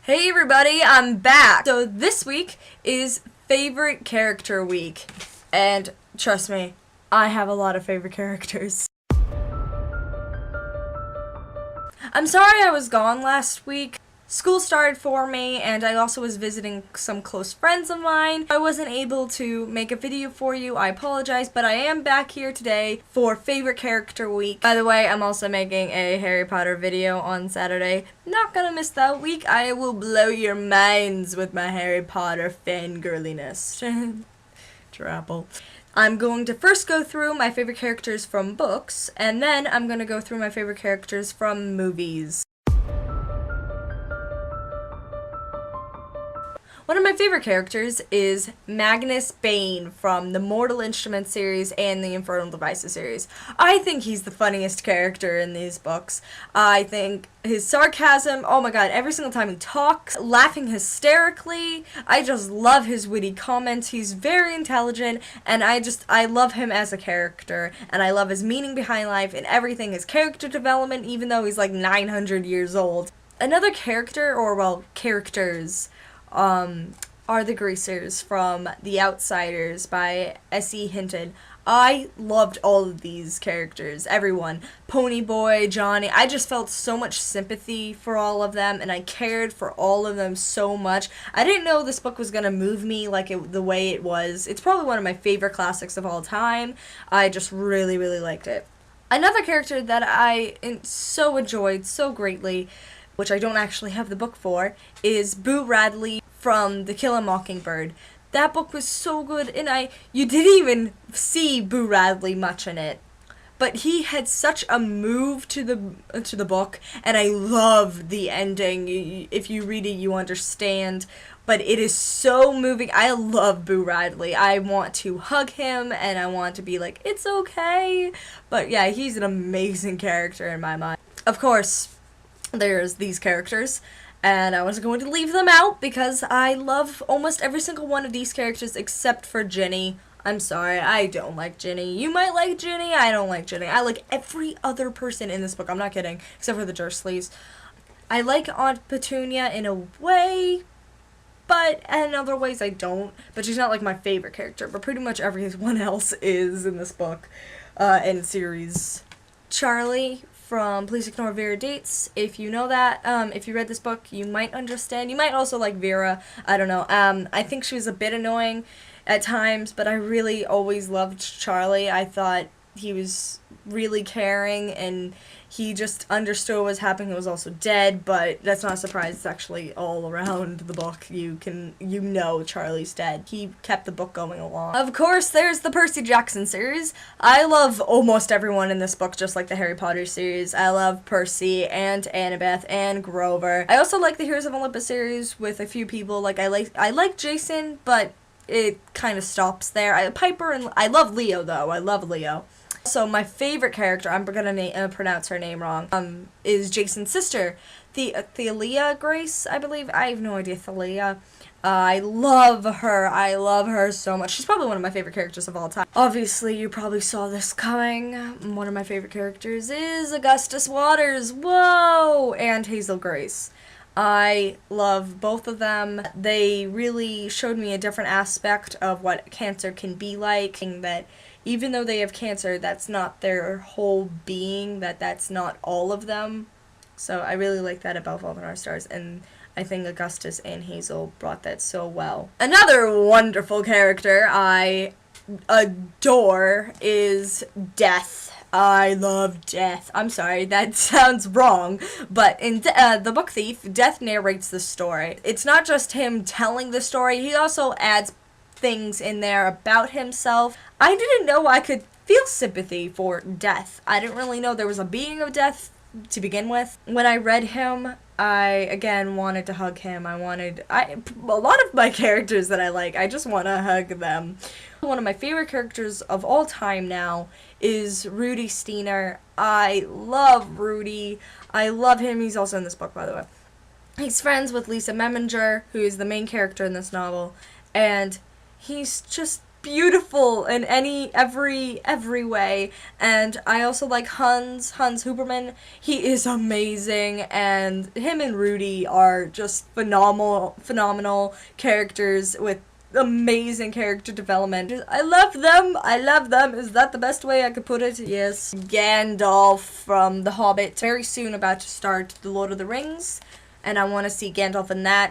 Hey everybody, I'm back! So this week is favorite character week, and trust me, I have a lot of favorite characters. I'm sorry I was gone last week. School started for me, and I also was visiting some close friends of mine. I wasn't able to make a video for you, I apologize, but I am back here today for favorite character week. By the way, I'm also making a Harry Potter video on Saturday. Not gonna miss that week. I will blow your minds with my Harry Potter fangirliness. Trouble. I'm going to first go through my favorite characters from books, and then I'm going to go through my favorite characters from movies. One of my favorite characters is Magnus Bane from the Mortal Instruments series and the Infernal Devices series. I think he's the funniest character in these books. I think his sarcasm, oh my god, every single time he talks, laughing hysterically, I just love his witty comments. He's very intelligent, and I love him as a character, and I love his meaning behind life and everything, his character development, even though he's like 900 years old. Another character, or well, characters, are the Greasers from The Outsiders by S.E. Hinton. I loved all of these characters, everyone. Ponyboy, Johnny, I just felt so much sympathy for all of them, and I cared for all of them so much. I didn't know this book was going to move me the way it was. It's probably one of my favorite classics of all time. I just really, really liked it. Another character that I so enjoyed so greatly, which I don't actually have the book for, is Boo Radley from To Kill a Mockingbird. That book was so good, and you didn't even see Boo Radley much in it. But he had such a move to the book, and I love the ending. If you read it, you understand. But it is so moving. I love Boo Radley. I want to hug him, and I want to be like, it's okay. But yeah, he's an amazing character in my mind. Of course, there's these characters, and I was going to leave them out because I love almost every single one of these characters except for Ginny. I'm sorry, I don't like Ginny. You might like Ginny, I don't like Ginny. I like every other person in this book, I'm not kidding, except for the Dursleys. I like Aunt Petunia in a way, but in other ways I don't. But she's not like my favorite character, but pretty much everyone else is in this book and series. Charlie from Please Ignore Vera Dates. If you know that, if you read this book, you might understand. You might also like Vera. I don't know. I think she was a bit annoying at times, but I really always loved Charlie. I thought he was really caring, and he just understood what was happening. He was also dead, but that's not a surprise. It's actually all around the book. You know Charlie's dead. He kept the book going along. Of course, there's the Percy Jackson series. I love almost everyone in this book, just like the Harry Potter series. I love Percy and Annabeth and Grover. I also like the Heroes of Olympus series with a few people. Like I like Jason, but it kind of stops there. Piper, and I love Leo though. I love Leo. So my favorite character, I'm gonna pronounce her name wrong, is Jason's sister, Thalia Grace, I believe. I have no idea, Thalia. I love her. I love her so much. She's probably one of my favorite characters of all time. Obviously, you probably saw this coming. One of my favorite characters is Augustus Waters. Whoa! And Hazel Grace. I love both of them. They really showed me a different aspect of what cancer can be like, and that even though they have cancer, that's not their whole being, that's not all of them. So I really like that about Fault in Our Stars, and I think Augustus and Hazel brought that so well. Another wonderful character I adore is Death. I love Death. I'm sorry, that sounds wrong, but in The Book Thief, Death narrates the story. It's not just him telling the story, he also adds things in there about himself. I didn't know I could feel sympathy for Death. I didn't really know there was a being of Death to begin with. When I read him, I again wanted to hug him. A lot of my characters that I like, I just want to hug them. One of my favorite characters of all time now is Rudy Steiner. I love Rudy. I love him. He's also in this book, by the way. He's friends with Lisa Meminger, who is the main character in this novel, and he's just beautiful in every way. And I also like Hans Huberman. He is amazing, and him and Rudy are just phenomenal characters with amazing character development. I love them. I love them. Is that the best way I could put it? Yes. Gandalf from The Hobbit. Very soon about to start The Lord of the Rings, and I want to see Gandalf in that.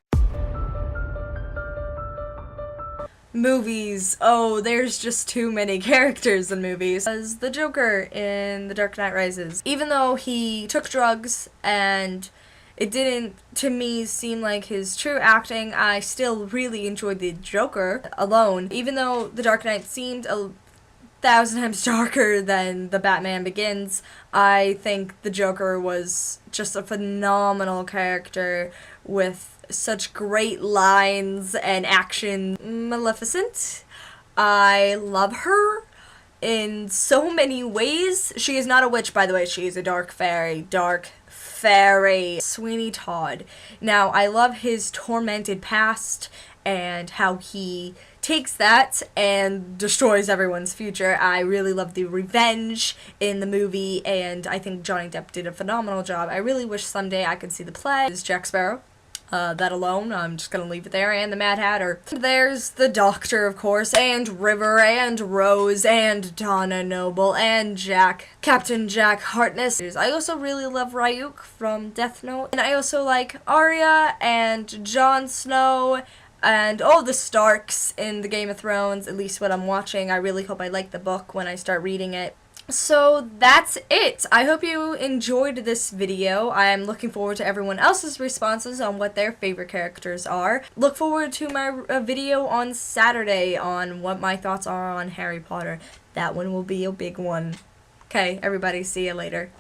Movies. Oh, there's just too many characters in movies. As the Joker in The Dark Knight Rises. Even though he took drugs and it didn't, to me, seem like his true acting, I still really enjoyed the Joker alone. Even though The Dark Knight seemed a thousand times darker than The Batman Begins, I think the Joker was just a phenomenal character with such great lines and action. Maleficent. I love her in so many ways. She is not a witch, by the way. She is a dark fairy. Sweeney Todd. Now, I love his tormented past and how he takes that and destroys everyone's future. I really love the revenge in the movie, and I think Johnny Depp did a phenomenal job. I really wish someday I could see the play. It's Jack Sparrow. That alone, I'm just gonna leave it there, and the Mad Hatter. There's the Doctor, of course, and River, and Rose, and Donna Noble, and Captain Jack Harkness. I also really love Ryuk from Death Note, and I also like Arya, and Jon Snow, and all the Starks in the Game of Thrones, at least what I'm watching. I really hope I like the book when I start reading it. So that's it. I hope you enjoyed this video. I'm looking forward to everyone else's responses on what their favorite characters are. Look forward to my video on Saturday on what my thoughts are on Harry Potter. That one will be a big one. Okay, everybody, see you later.